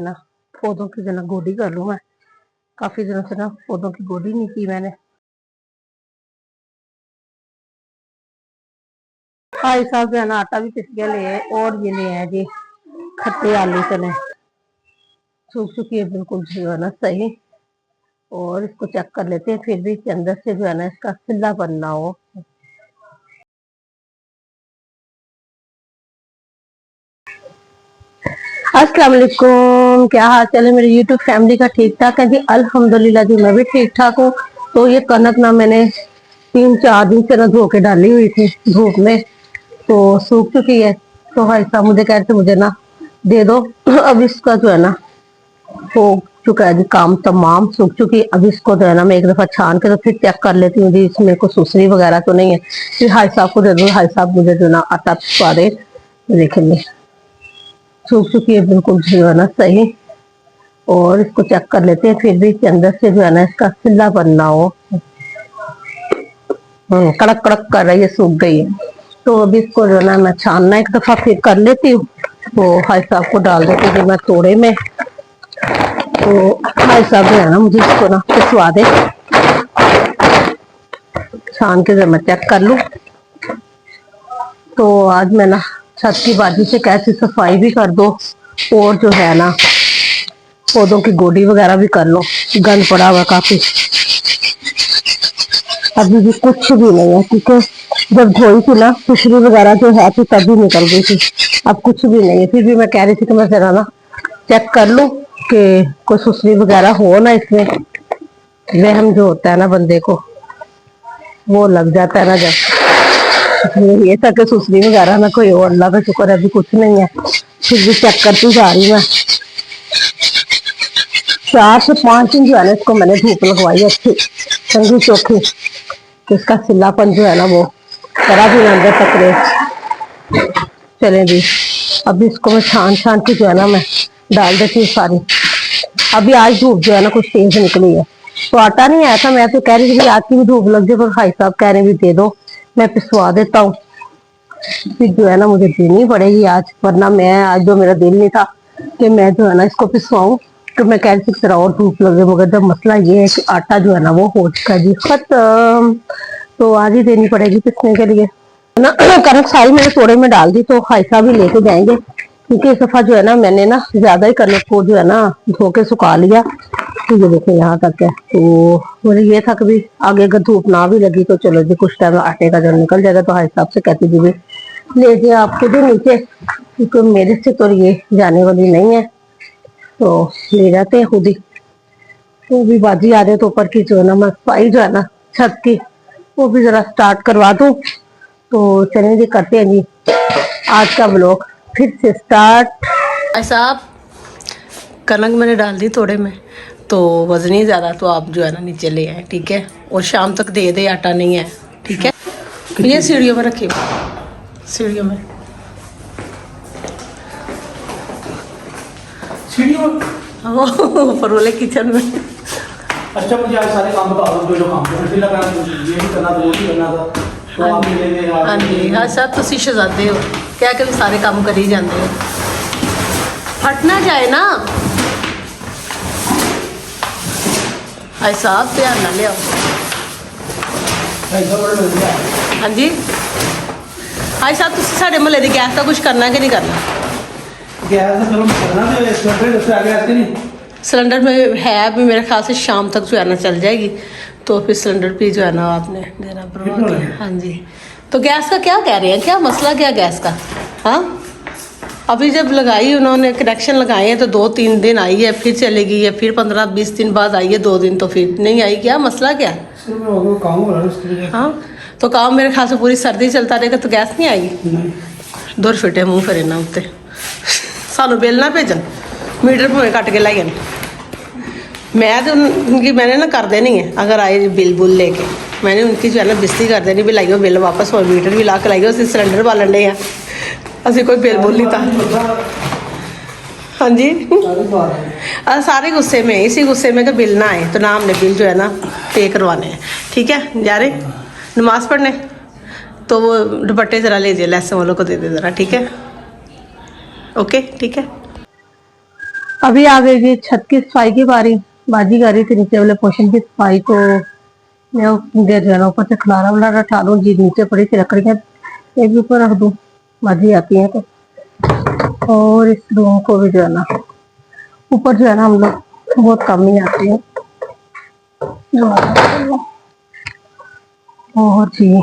ना पौधों की जो ना गोडी कर लूँ मैं। काफी दिनों से ना पौधों की गोडी नहीं की मैंने। भाई साहब जो है ना आटा भी पिस गया ले है और ये ले है जी खट्टे आलू चने सूख चुकी है बिल्कुल जो है ना सही। और इसको चेक कर लेते हैं फिर भी इसके अंदर से जो है ना इसका सिल्ला बनना हो। अस्सलाम वालेकुम, क्या हाल चाल है मेरे यूट्यूब फैमिली का? ठीक ठाक है जी, अल्हम्दुलिल्लाह जी, मैं भी ठीक ठाक हूँ। तो ये कनक ना मैंने 3-4 दिन से ना धो के डाली हुई थी धूप में, तो सूख चुकी है। तो भाई साहब मुझे कहते मुझे ना दे दो। अब इसका जो है ना हो चुका है जी काम, तमाम सूख चुकी है। अब इसको जो है ना मैं एक दफा छान के तो फिर चेक कर लेती हूँ जी इसमें कोई सुसरी वगैरह तो नहीं है। फिर भाई साहब को दे दो, भाई साहब मुझे जो ना आटा पिसवा दे। देखेंगे सूख चुकी है बिल्कुल जो है ना सही। और इसको चेक कर लेते हैं फिर भी इसके अंदर से जो है ना इसका सिल्ला बनना हो। कड़क कड़क कर रही है, सूख गई है। तो अभी इसको जो है ना मैं छानना एक दफा फिर कर लेती हूँ। तो भाई साहब को डाल देती हूँ मैं तोड़े में। तो भाई साहब जो है ना मुझे इसको ना पिसवा दे, छान के जब मैं चेक कर लूँ। तो आज मैं ना छत की बाजी से कैसी सफाई भी कर दो और जो है ना पौधों की गोडी वगैरह भी कर लो। गंद पड़ा हुआ काफी, अभी भी कुछ भी नहीं है क्योंकि जब धोई थी ना सुसरी वगैरह जो है थी तभी निकल गई थी। अब कुछ भी नहीं है, फिर भी मैं कह रही थी कि मैं जरा ना चेक कर लूं कि कोई सुसरी वगैरह हो ना इसमें। वहम जो होता है ना बंदे को वो लग जाता है ना जब ये था कि सुसरी वगैरह ना कोई और, अल्लाह का शुक्र है अभी कुछ नहीं है। फिर भी चेक करती जा रही मैं। 4 से 5 दिन जो है ना इसको मैंने धूप लगवाई अच्छी ठंडी चौखी, तो इसका सिल्लापन जो है ना वो जरा भी ना अंदर तक रहे। चले जी, अभी इसको मैं छान छान के जो है ना मैं डाल देती हूँ सारी। अभी आज धूप जो है ना कुछ तेज निकली है, तो आटा नहीं आया था। मैं तो कह रही थी आज की भी धूप लग जाए, पर भाई साहब कह रहे भी दे दो मैं पिसवा देता हूँ। फिर जो है ना मुझे देनी पड़ेगी आज, वरना मैं आज जो मेरा दिल नहीं था कि मैं जो है ना इसको पिसवाऊं। तो मैं कह रही थी और धूप लगे, मगर जब मसला ये है कि आटा जो है ना वो हो चुका है जी खत्म, तो आज ही देनी पड़ेगी पिसने के लिए ना। कनक सारी मैंने तोड़े में डाल दी, तो भाई साहब ही लेके जाएंगे क्योंकि इस दफा जो है ना मैंने ना ज्यादा ही कनक को जो है ना धो के सुखा लिया। तो ये देखो यहाँ तक है। तो मुझे ये था कि भी आगे अगर धूप ना भी लगी तो चलो जी कुछ टाइम आटे का जब निकल जाएगा। तो भाई साहब से कहती थी भी ले जाए आपको जो नीचे, क्योंकि मेरे से तो ये जाने वाली नहीं है, तो ले जाते हैं खुद ही। तो भी बाजी आ रहे तो ऊपर की जो है ना मैं सफाई जो है ना छत की वो भी जरा स्टार्ट करवा दूं। तो चलिए जी करते हैं जी आज का ब्लॉग फिर से स्टार्ट। भाई साहब कनक मैंने डाल दी थोड़े में, तो वजन ही ज़्यादा, तो आप जो है ना नीचे ले आए, ठीक है। और शाम तक दे दे, आटा नहीं है, ठीक है। ये सीढ़ियों में रखिए, सीढ़ियों में, सीढ़ियों वो ऊपर वाले किचन में। अच्छा, मुझे आज सारे काम बता दो जो काम करने लगा, ये भी करना था, वो भी करना था, तो आप भी ले गए। हाँ जी, हाँ साहब तुम शहजादे हो, क्या कभी सारे काम कर ही जाते हो, फट ना जाए ना। भाई साहब ध्यान ना ले आओ। हाँ जी भाई साहब तुम साढ़े महल्ले की गैस का कुछ करना कि नहीं करना? सिलेंडर में है अभी मेरे ख्याल से शाम तक जो है ना चल जाएगी, तो फिर सिलेंडर भी जो है ना आपने देना पड़ेगा। हाँ जी, तो गैस का क्या कह रहे हैं, क्या मसला क्या गैस का? हाँ अभी जब लगाई उन्होंने कनेक्शन लगाए हैं तो 2-3 दिन आई है, फिर चलेगी है, फिर 15-20 दिन बाद आई है, 2 दिन तो फिर नहीं आई। क्या मसला क्या? हाँ तो काम मेरे ख्याल से पूरी सर्दी चलता रहेगा तो गैस नहीं आएगी। दूर फिटे मुँह फिर ना उत्ते सानू बिल ना भेजन, मीटर भावें कट के लाई जाने। मैं तो उनकी मैंने ना कर देनी है, अगर आए बिल बुल लेके मैंने उनकी जो है ना बेइज्जती कर देनी भी, लाइयो बिल वापस और मीटर भी ला के लाइयो, असं सिलेंडर बालन डे असं कोई बिल बुल नहीं था। हाँ जी सारे गुस्से में, इसी गुस्से में कि बिल ना आए, तो ना हमने बिल जो है ना पे करवाने हैं, ठीक है। जा रहे नमाज पढ़ने, तो वो दुपट्टे ज़रा ले जाए लहसुन वालों को दे दे ज़रा, ठीक है। ओके ठीक है। अभी आ गई जी छत की सफाई की बारी। बाजी कर रही थी नीचे वाले पोर्शन की सफाई, तो मैं देर जाना ऊपर से खलारा वलारा उठा लूँ जी, नीचे पड़ी थी लकड़ियाँ एक भी ऊपर रख दूँ, बाजी आती है तो। और इस रूम को भी जो है ना, ऊपर जो है ना हम लोग बहुत कम ही आते हैं। और जी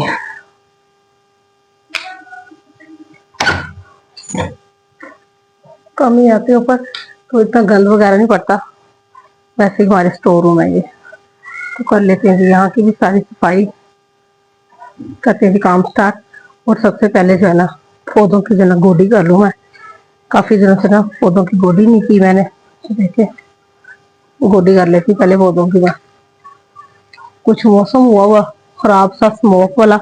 कम ही आते हैं ऊपर, तो इतना गंद वगैरह नहीं पड़ता। वैसे ही हमारे स्टोर रूम है ये, तो कर लेते हैं जी यहाँ की भी सारी सफाई, करते हैं जी काम स्टार्ट। और सबसे पहले जो है ना पौधों की जो है ना गोडी कर लूँ मैं। काफी दिनों से ना पौधों की गोडी नहीं की मैंने, तो देखिए गोडी कर लेती पहले पौधों की मैं। कुछ मौसम हुआ खराब सा स्मोक वाला,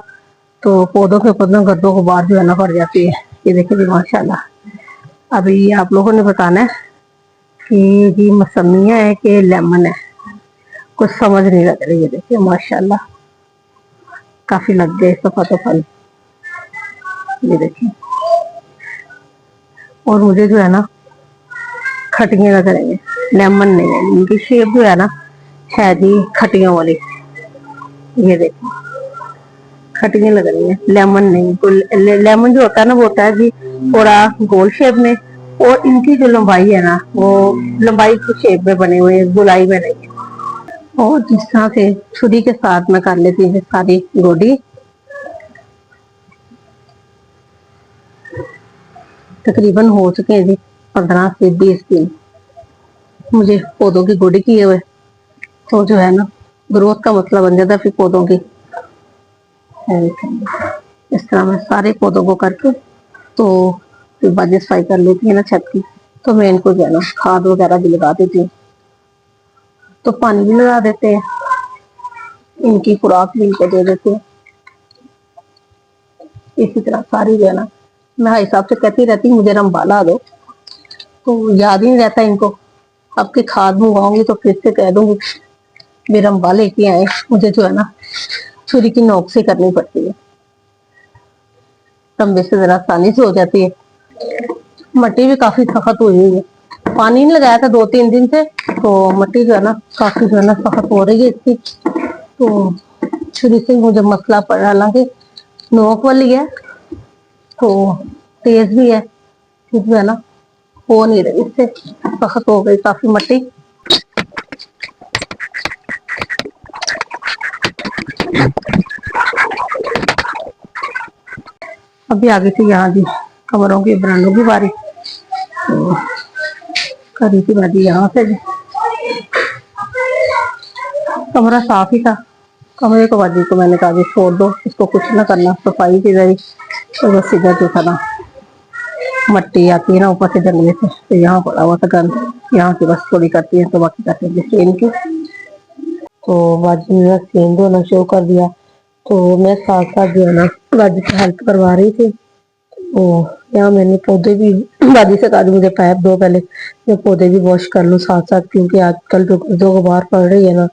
तो पौधों के ऊपर ना गद्दों को बाहर जो है ना पड़ जाती है। ये देखिए जी माशाल्लाह। अभी आप लोगों ने बताना है कि ये मौसमिया है कि लेमन है, कुछ समझ नहीं लग रही है। देखिए माशाल्लाह काफी लग गए सफा तो फल, ये देखिए। और मुझे जो है ना खटियां लग रही है, लेमन नहीं है। इनकी शेप जो है ना है जी खटियों वाली, ये देखो खटियां लग रही है, लेमन नहीं। तो लेमन जो होता है ना वो होता है जी थोड़ा गोल शेप में, और इनकी जो लंबाई है ना वो लंबाई की शेप में बने हुए हैं, गोलाई में नहीं है। और जिस तरह से छुरी के साथ मैं कर लेती हूँ सारी गोडी। तकरीबन हो चुके हैं जी 15 से 20 दिन मुझे पौधों की गोडी किए हुए। तो जो है ना ग्रोथ का मसला बन जाता है फिर पौधों की। इस तरह मैं सारे पौधों को करके तो फिर बाजी सफाई कर लेती है ना छत की। तो मैं इनको जो है ना खाद वगैरह भी लगा देती हूँ, तो पानी भी लगा देते हैं, इनकी खुराक भी इनको दे देते हैं। इसी तरह सारी जो है ना मैं भाई साहब से कहती रहती हूँ मुझे रंबा ला दो, तो याद ही नहीं रहता इनको। अब की खाद मंगवाऊंगी तो फिर से कह दूंगी मेरा रंबा लेके आए। मुझे जो है ना छुरी की नोक से करनी पड़ती है, रंबे से जरा आसानी से हो जाती है। मट्टी भी काफी सख्त हुई हुई है, पानी नहीं लगाया था 2-3 दिन से, तो मट्टी जो है ना काफी जो है ना सख्त हो रही है इसकी। तो छुरी से मुझे मसला पड़ा, हालांकि नोक वाली है तो तेज भी है, फिर जो है ना हो नहीं रही, इससे सख्त हो गई काफी मट्टी। अभी आ गई थी यहाँ जी कमरों की बरांडों की बारी, तो करी थी बाजी यहाँ से जी। कमरा साफ ही था, कमरे को बाजी को मैंने कहा जी छोड़ दो, इसको कुछ ना करना, सफाई की गई। तो बस इधर जो था ना मट्टी आती है ना ऊपर से जंगले से, तो यहाँ पड़ा हुआ था गंद, यहाँ से बस थोड़ी करती है, तो बाकी करते हैं सेन की। तो बाजी ने मेरा सेन धोना शुरू कर दिया, तो मैं साथ साथ जो है ना बाजी से हेल्प करवा रही थी। तो यहाँ मैंने पौधे भी बाजी से कहा मुझे पाइप दो पहले, मैं पौधे भी वॉश कर लूँ साथ साथ, क्योंकि आजकल जो गुबार पड़ रही है ना,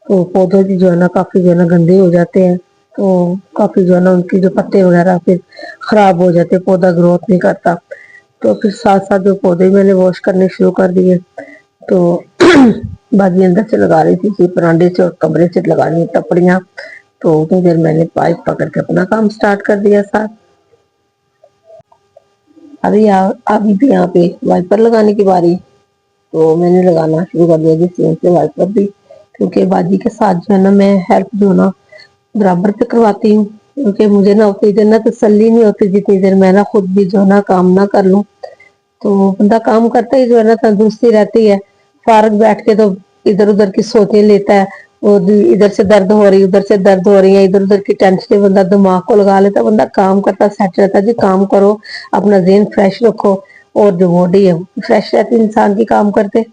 तो पौधे भी जो है ना काफी जो है ना गंदे हो जाते हैं। तो काफी जो है ना उनकी जो पत्ते वगैरह फिर खराब हो जाते, पौधा ग्रोथ नहीं करता। तो फिर साथ साथ जो पौधे मैंने वॉश करने शुरू कर दिए। तो बाजी अंदर से लगा रही थी बरामदे से और कमरे से लगा रही टपड़ियाँ, तो उतनी देर मैंने पाइप पकड़ के अपना काम स्टार्ट कर दिया साथ। अभी भी यहाँ पे वाइपर लगाने की बारी, तो मैंने लगाना शुरू कर दिया जी सीन से वाइपर भी, क्योंकि बाजी के साथ जो है ना मैं हेल्प जो ना बराबर पे करवाती हूँ, क्योंकि मुझे ना उतनी देर ना तसल्ली नहीं होती जितनी देर मैं ना खुद भी जो ना काम ना कर लूँ। तो बंदा काम करता ही जो है ना तंदुरुस्ती रहती है, फारग बैठ के तो इधर उधर की सोचें लेता है, और इधर से दर्द हो रही उधर से दर्द हो रही है, इधर उधर की टेंशन बंदा दिमाग को लगा लेता, बंदा काम करता सेट रहता जी। काम करो, अपना जेहन फ्रेश रखो, और जो बॉडी है फ्रेश रहती इंसान की काम करते।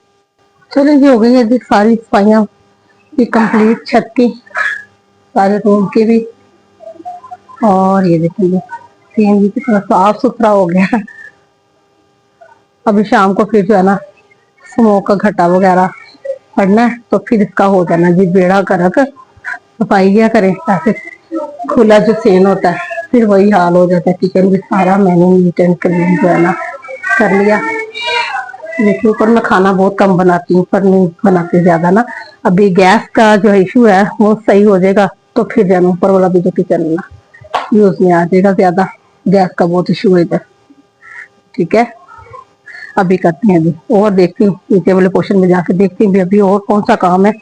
चलो ये हो गई है जी सारी सफाइयाँ भी कंप्लीट, छत की, सारे रूम की भी। और ये देखिए सीन भी कितना साफ सुथरा हो गया। अभी शाम को फिर जो है ना स्मोक का घटा वगैरह पड़ना है, तो फिर इसका हो जाना जी बेड़ा करक, सफाई क्या करें, ऐसे खुला जो सेन होता है फिर वही हाल हो जाता है। किचन भी सारा मैंने नीट एंड क्लीन जो है ना कर लिया। देखिए ऊपर मैं खाना बहुत कम बनाती हूँ, पर नहीं बनाती ज्यादा ना। अभी गैस का जो इशू है वो सही हो जाएगा तो फिर जाना ऊपर वाला भी जो किचन ना यूज में आ जाएगा। ज्यादा गैस का बहुत इशू है इधर। ठीक है, अभी करती हैं अभी और देखती हूँ नीचे वाले पोर्शन में जाके देखती हूँ अभी और कौन सा काम है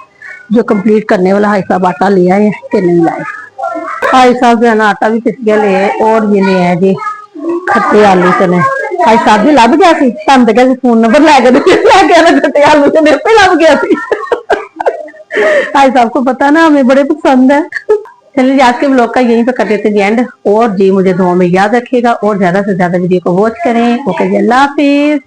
जो कंप्लीट करने वाला। भाई साहब आटा ले आए कि नहीं लाए? भाई साहब जो है ना आटा भी पिस गया ले आए और ये ले आए जी खट्टे आलू चने। भाई साहब भी लभ गया सी तन तो क्या फोन नंबर लैके खट्टे आलू चने पे लभ गया सी। भाई साहब को पता ना हमें बड़े पसंद है। चलिए आज के ब्लॉग का यहीं पे कर देते हैं एंड। और जी मुझे दुआ में याद रखिएगा और ज्यादा से ज्यादा वीडियो को वॉच करें। ओके जी, अल्लाह हाफिज।